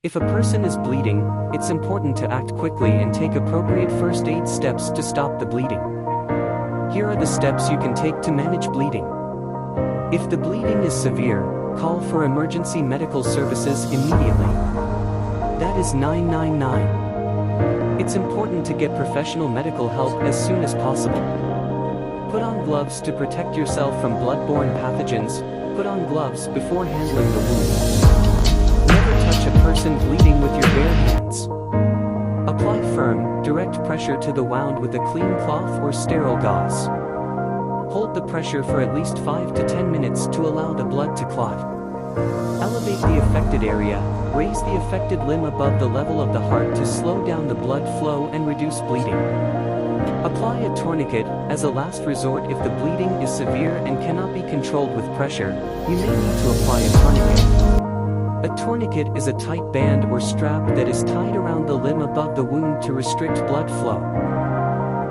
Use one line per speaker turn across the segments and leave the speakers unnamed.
If a person is bleeding, it's important to act quickly and take appropriate first aid steps to stop the bleeding. Here are the steps you can take to manage bleeding. If the bleeding is severe, call for emergency medical services immediately. That is 999. It's important to get professional medical help as soon as possible. Put on gloves to protect yourself from blood-borne pathogens. Put on gloves before handling the wound. Never touch a person bleeding with your bare hands. Apply firm, direct pressure to the wound with a clean cloth or sterile gauze. Hold the pressure for at least 5 to 10 minutes to allow the blood to clot. Elevate the affected area. Raise the affected limb above the level of the heart to slow down the blood flow and reduce bleeding. Apply a tourniquet. As a last resort, if the bleeding is severe and cannot be controlled with pressure, you may need to apply a tourniquet. A tourniquet is a tight band or strap that is tied around the limb above the wound to restrict blood flow.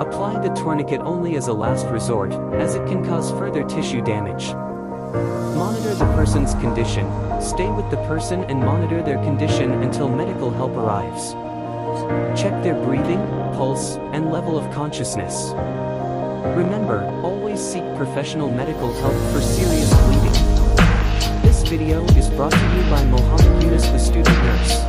Apply the tourniquet only as a last resort, as it can cause further tissue damage. Monitor the person's condition. Stay with the person and monitor their condition until medical help arrives. Check their breathing, pulse, and level of consciousness. Remember, always seek professional medical help for serious bleeding. This video is brought to you by Mohammed Yunus, the student nurse.